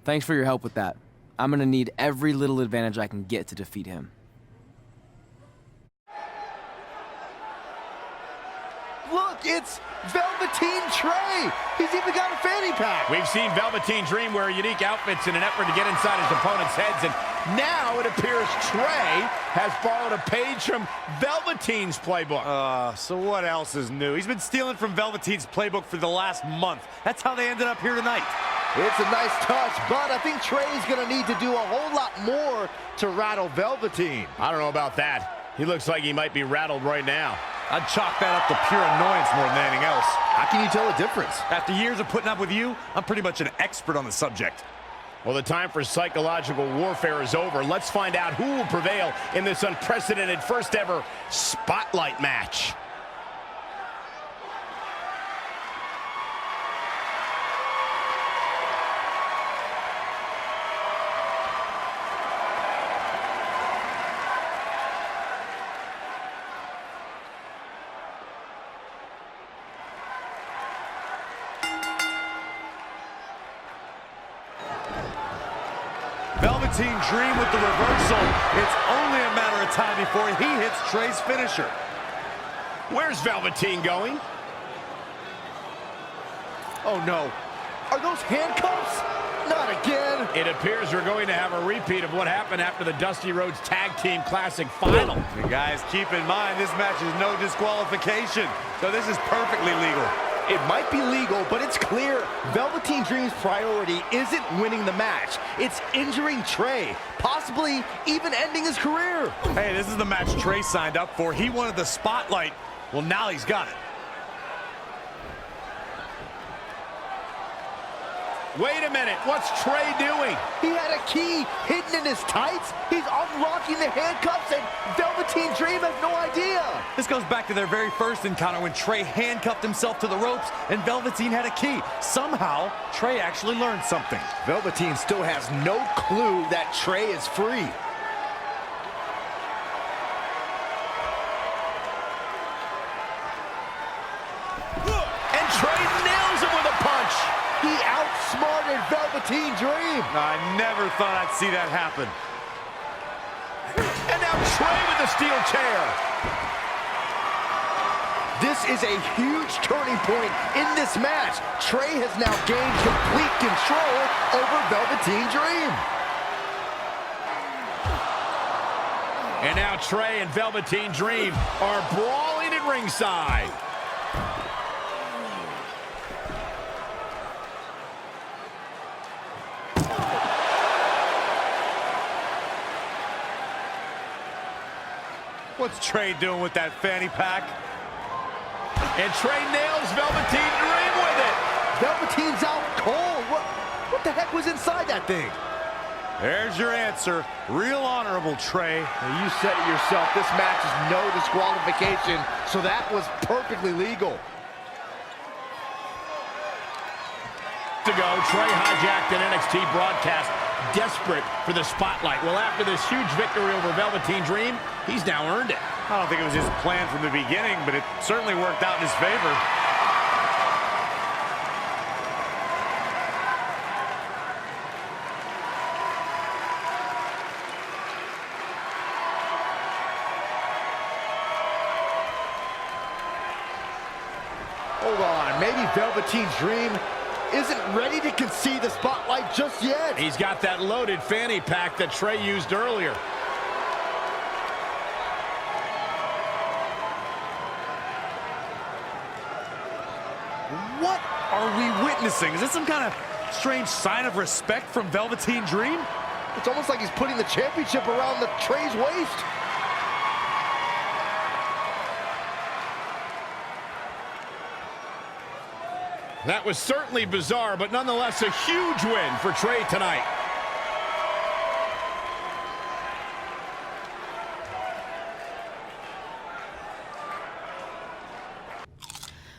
Thanks for your help with that. I'm gonna need every little advantage I can get to defeat him. Look, it's Velveteen Trey. He's even got a fanny pack. We've seen Velveteen Dream wear unique outfits in an effort to get inside his opponent's heads, and now it appears Trey has borrowed a page from Velveteen's playbook. So what else is new? He's been stealing from Velveteen's playbook for the last month. That's how they ended up here tonight. It's a nice touch, but I think Trey's going to need to do a whole lot more to rattle Velveteen. I don't know about that. He looks like he might be rattled right now. I'd chalk that up to pure annoyance more than anything else. How can you tell the difference? After years of putting up with you, I'm pretty much an expert on the subject. Well, the time for psychological warfare is over. Let's find out who will prevail in this unprecedented first ever spotlight match. Velveteen Dream with the reversal. It's only a matter of time before he hits Trey's finisher. Where's Velveteen going? Oh no. Are those handcuffs? Not again. It appears we're going to have a repeat of what happened after the Dusty Rhodes Tag Team Classic final. And guys, keep in mind, this match is no disqualification, so this is perfectly legal. It might be legal, but it's clear Velveteen Dream's priority isn't winning the match. It's injuring Trey, possibly even ending his career. Hey, this is the match Trey signed up for. He wanted the spotlight. Well, now he's got it. Wait a minute, what's Trey doing? He had a key hidden in his tights. He's unlocking the handcuffs, and Velveteen Dream has no idea. This goes back to their very first encounter when Trey handcuffed himself to the ropes and Velveteen had a key. Somehow, Trey actually learned something. Velveteen still has no clue that Trey is free. And Trey nails him with a punch. He outsmarted Velveteen Dream. I never thought I'd see that happen. And now Trey with the steel chair. This is a huge turning point in this match. Trey has now gained complete control over Velveteen Dream. And now Trey and Velveteen Dream are brawling at ringside. What's Trey doing with that fanny pack? And Trey nails Velveteen Dream with it. Velveteen's out cold. What the heck was inside that thing? There's your answer. Real honorable, Trey. Now you said it yourself. This match is no disqualification, so that was perfectly legal. To go, Trey hijacked an NXT broadcast, desperate for the spotlight. Well, after this huge victory over Velveteen Dream, he's now earned it. I don't think it was his plan from the beginning, but it certainly worked out in his favor. Hold on, maybe Velveteen Dream isn't ready to concede the spotlight just yet. He's got that loaded fanny pack that Trey used earlier. What are we witnessing? Is this some kind of strange sign of respect from Velveteen Dream? It's almost like he's putting the championship around the Trey's waist. That was certainly bizarre, but nonetheless a huge win for Trey tonight.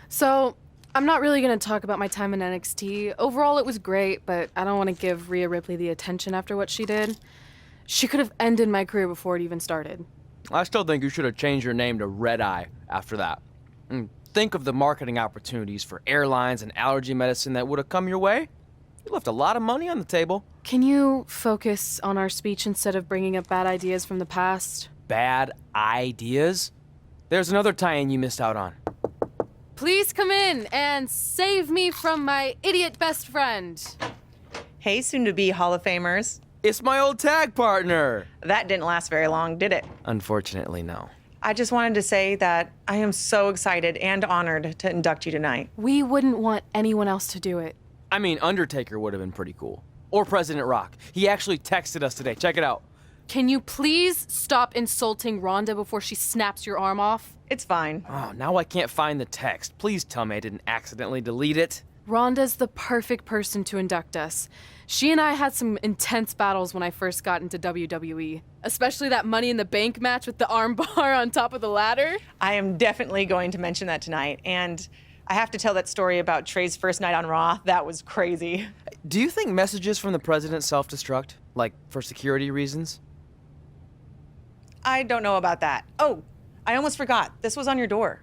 So, I'm not really going to talk about my time in NXT. Overall, it was great, but I don't want to give Rhea Ripley the attention after what she did. She could have ended my career before it even started. I still think you should have changed your name to Red Eye after that. And think of the marketing opportunities for airlines and allergy medicine that would have come your way. You left a lot of money on the table. Can you focus on our speech instead of bringing up bad ideas from the past? Bad ideas? There's another tie-in you missed out on. Please come in and save me from my idiot best friend. Hey, soon-to-be Hall of Famers. It's my old tag partner. That didn't last very long, did it? Unfortunately, no. I just wanted to say that I am so excited and honored to induct you tonight. We wouldn't want anyone else to do it. I mean, Undertaker would have been pretty cool. Or President Rock. He actually texted us today. Check it out. Can you please stop insulting Rhonda before she snaps your arm off? It's fine. Oh, now I can't find the text. Please tell me I didn't accidentally delete it. Rhonda's the perfect person to induct us. She and I had some intense battles when I first got into WWE, especially that Money in the Bank match with the arm bar on top of the ladder. I am definitely going to mention that tonight, and I have to tell that story about Trey's first night on Raw. That was crazy. Do you think messages from the president self-destruct? Like, for security reasons? I don't know about that. Oh, I almost forgot. This was on your door.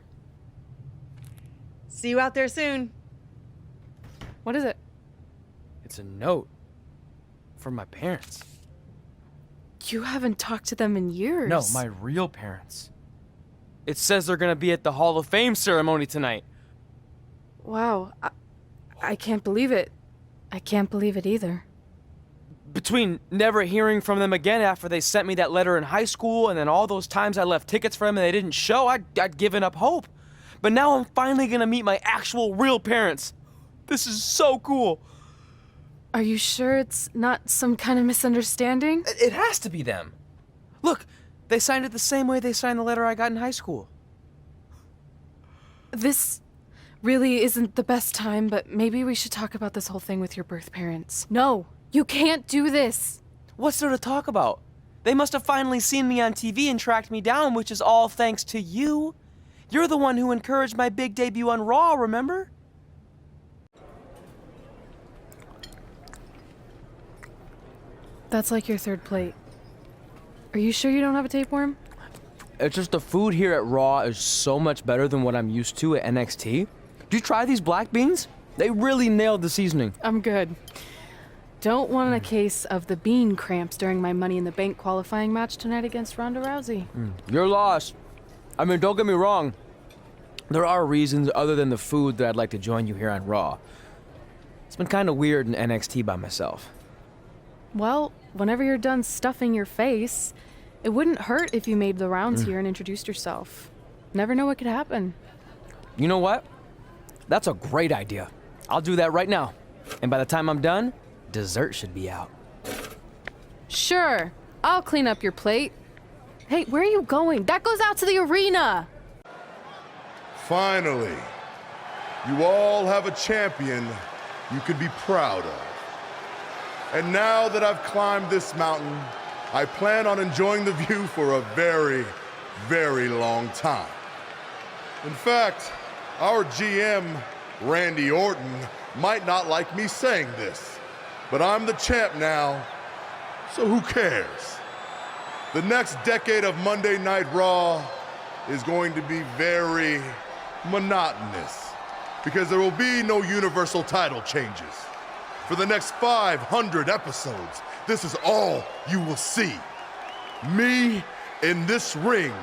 See you out there soon. What is it? It's a note from my parents. You haven't talked to them in years. No, my real parents. It says they're gonna be at the Hall of Fame ceremony tonight. Wow, I can't believe it. I can't believe it either. Between never hearing from them again after they sent me that letter in high school and then all those times I left tickets for them and they didn't show, I'd given up hope. But now I'm finally gonna meet my actual real parents. This is so cool. Are you sure it's not some kind of misunderstanding? It has to be them. Look, they signed it the same way they signed the letter I got in high school. This really isn't the best time, but maybe we should talk about this whole thing with your birth parents. No, you can't do this. What's there to talk about? They must have finally seen me on TV and tracked me down, which is all thanks to you. You're the one who encouraged my big debut on Raw, remember? That's like your third plate. Are you sure you don't have a tapeworm? It's just the food here at Raw is so much better than what I'm used to at NXT. Did you try these black beans? They really nailed the seasoning. I'm good. Don't want a case of the bean cramps during my Money in the Bank qualifying match tonight against Ronda Rousey. Your loss. I mean, don't get me wrong. There are reasons other than the food that I'd like to join you here on Raw. It's been kind of weird in NXT by myself. Well, whenever you're done stuffing your face, it wouldn't hurt if you made the rounds here and introduced yourself. Never know what could happen. You know what? That's a great idea. I'll do that right now. And by the time I'm done, dessert should be out. Sure, I'll clean up your plate. Hey, where are you going? That goes out to the arena! Finally, you all have a champion you could be proud of. And now that I've climbed this mountain, I plan on enjoying the view for a very, very long time. In fact, our GM, Randy Orton, might not like me saying this, but I'm the champ now, so who cares? The next decade of Monday Night Raw is going to be very monotonous because there will be no universal title changes. For the next 500 episodes, this is all you will see. Me in this ring,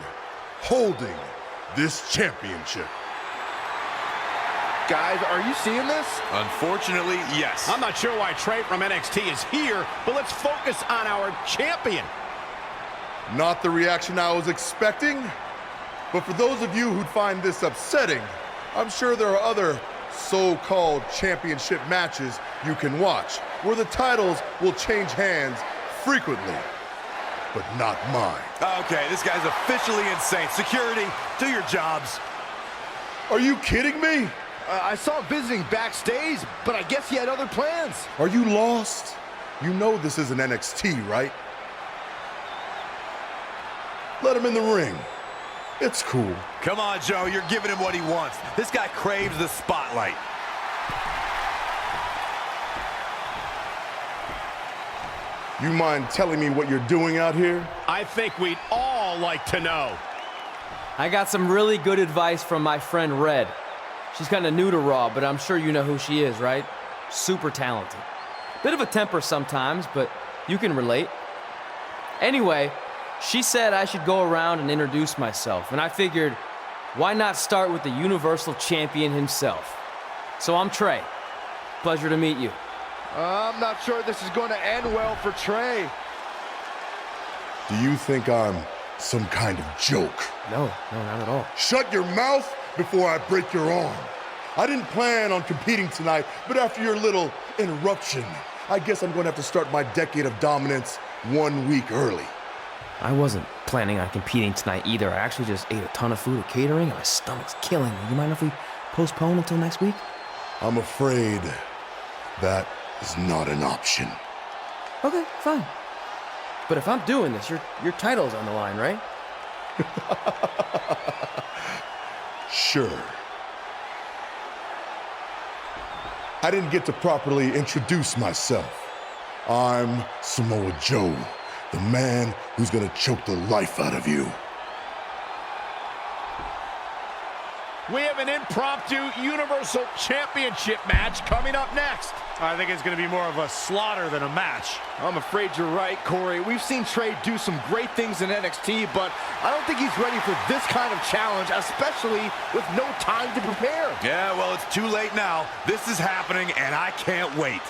holding this championship. Guys, are you seeing this? Unfortunately, yes. I'm not sure why Trey from NXT is here, but let's focus on our champion. Not the reaction I was expecting, but for those of you who'd find this upsetting, I'm sure there are other so-called championship matches you can watch where the titles will change hands frequently, but not mine. Okay, this guy's officially insane. Security, do your jobs. Are you kidding me? I saw him visiting backstage, but I guess he had other plans. Are you lost? You know this isn't NXT, right? Let him in the ring. It's cool. Come on, Joe, you're giving him what he wants. This guy craves the spotlight. You mind telling me what you're doing out here? I think we'd all like to know. I got some really good advice from my friend Red. She's kind of new to Raw, but I'm sure you know who she is, right? Super talented. Bit of a temper sometimes, but you can relate. Anyway, she said I should go around and introduce myself, and I figured, why not start with the Universal Champion himself? So I'm Trey. Pleasure to meet you. I'm not sure this is going to end well for Trey. Do you think I'm some kind of joke? No, not at all. Shut your mouth before I break your arm. I didn't plan on competing tonight, but after your little interruption, I guess I'm going to have to start my decade of dominance 1 week early. I wasn't planning on competing tonight either. I actually just ate a ton of food at catering and my stomach's killing me. You mind if we postpone until next week? I'm afraid that is not an option. Okay, fine. But if I'm doing this, your title's on the line, right? Sure. I didn't get to properly introduce myself. I'm Samoa Joe, the man who's gonna choke the life out of you. We have an impromptu Universal Championship match coming up next. I think it's going to be more of a slaughter than a match. I'm afraid you're right, Corey. We've seen Trey do some great things in NXT, but I don't think he's ready for this kind of challenge, especially with no time to prepare. Yeah, well, it's too late now. This is happening, and I can't wait.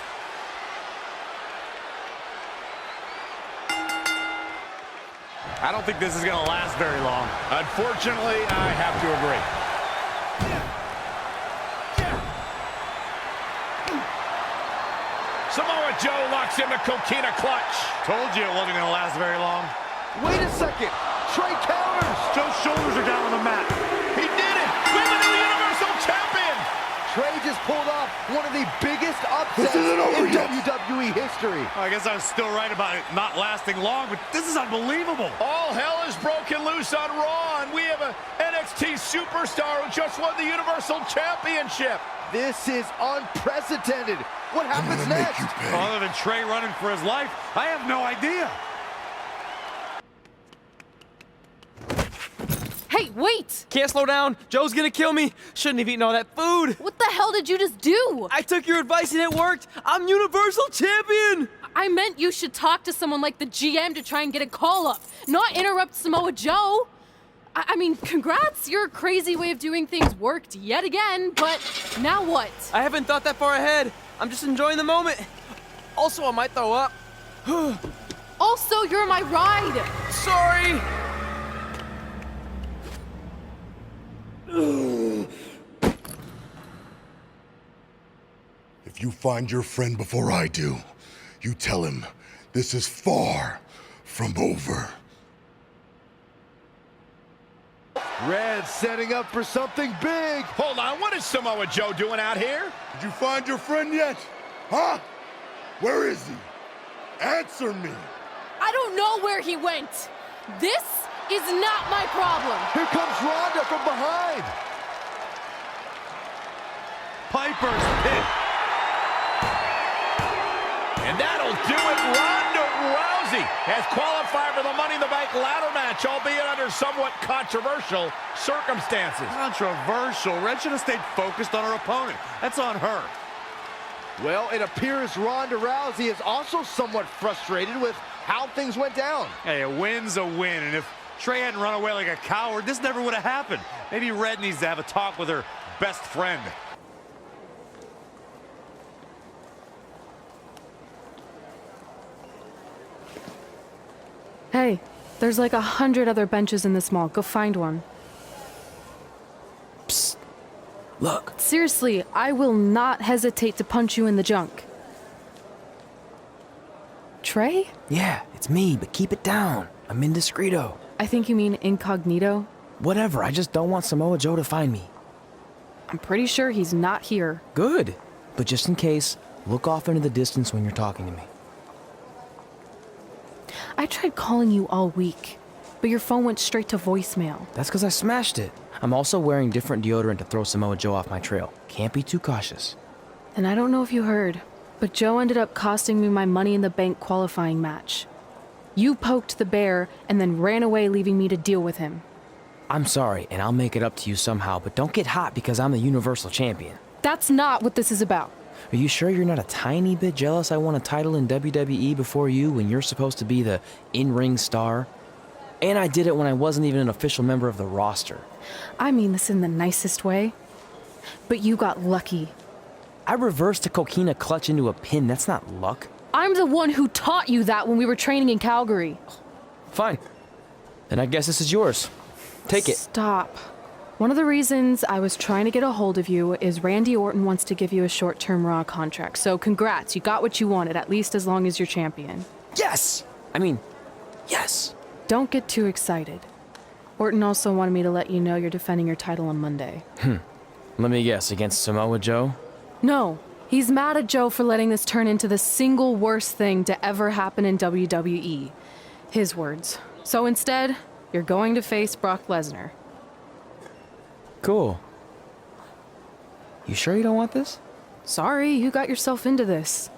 I don't think this is going to last very long. Unfortunately, I have to agree. Samoa Joe locks in the coquina clutch. Told you it wasn't going to last very long. Wait a second. Trey counters. Joe's shoulders are down on the mat. He did it. We have a new Universal Champion. Trey just pulled off one of the biggest upsets in WWE history. I guess I was still right about it not lasting long, but this is unbelievable. All hell is broken loose on Raw, and we have an NXT superstar who just won the Universal Championship. This is unprecedented. What happens next? Other than Trey running for his life, I have no idea. Hey, wait! Can't slow down. Joe's gonna kill me. Shouldn't have eaten all that food. What the hell did you just do? I took your advice and it worked. I'm Universal Champion. I meant you should talk to someone like the GM to try and get a call up, not interrupt Samoa Joe. I mean, congrats. Your crazy way of doing things worked yet again, but now what? I haven't thought that far ahead. I'm just enjoying the moment. Also, I might throw up. Also, you're my ride. Sorry. If you find your friend before I do, you tell him this is far from over. Red setting up for something big. Hold on, what is Samoa Joe doing out here? Did you find your friend yet? Huh? Where is he? Answer me. I don't know where he went. This is not my problem. Here comes Ronda from behind. Piper's pit. And that'll do it. Ronda Rousey has qualified for the Money in the Bank ladder match, albeit under somewhat controversial circumstances. Controversial? Red should have stayed focused on her opponent. That's on her. Well, it appears Ronda Rousey is also somewhat frustrated with how things went down. Hey, a win's a win, and if Trey hadn't run away like a coward, this never would have happened. Maybe Red needs to have a talk with her best friend. Hey, there's like 100 other benches in this mall. Go find one. Psst. Look. Seriously, I will not hesitate to punch you in the junk. Trey? Yeah, it's me, but keep it down. I'm indiscreto. I think you mean incognito. Whatever, I just don't want Samoa Joe to find me. I'm pretty sure he's not here. Good. But just in case, look off into the distance when you're talking to me. I tried calling you all week, but your phone went straight to voicemail. That's because I smashed it. I'm also wearing different deodorant to throw Samoa Joe off my trail. Can't be too cautious. And I don't know if you heard, but Joe ended up costing me my Money in the Bank qualifying match. You poked the bear and then ran away, leaving me to deal with him. I'm sorry, and I'll make it up to you somehow, but don't get hot because I'm the Universal Champion. That's not what this is about. Are you sure you're not a tiny bit jealous I won a title in WWE before you when you're supposed to be the in-ring star? And I did it when I wasn't even an official member of the roster. I mean this in the nicest way. But you got lucky. I reversed a coquina clutch into a pin. That's not luck. I'm the one who taught you that when we were training in Calgary. Fine. Then I guess this is yours. Take it. Stop. One of the reasons I was trying to get a hold of you is Randy Orton wants to give you a short-term Raw contract. So congrats, you got what you wanted, at least as long as you're champion. Yes! I mean, yes! Don't get too excited. Orton also wanted me to let you know you're defending your title on Monday. Let me guess, against Samoa Joe? No, he's mad at Joe for letting this turn into the single worst thing to ever happen in WWE. His words. So instead, you're going to face Brock Lesnar. Cool. You sure you don't want this? Sorry, you got yourself into this.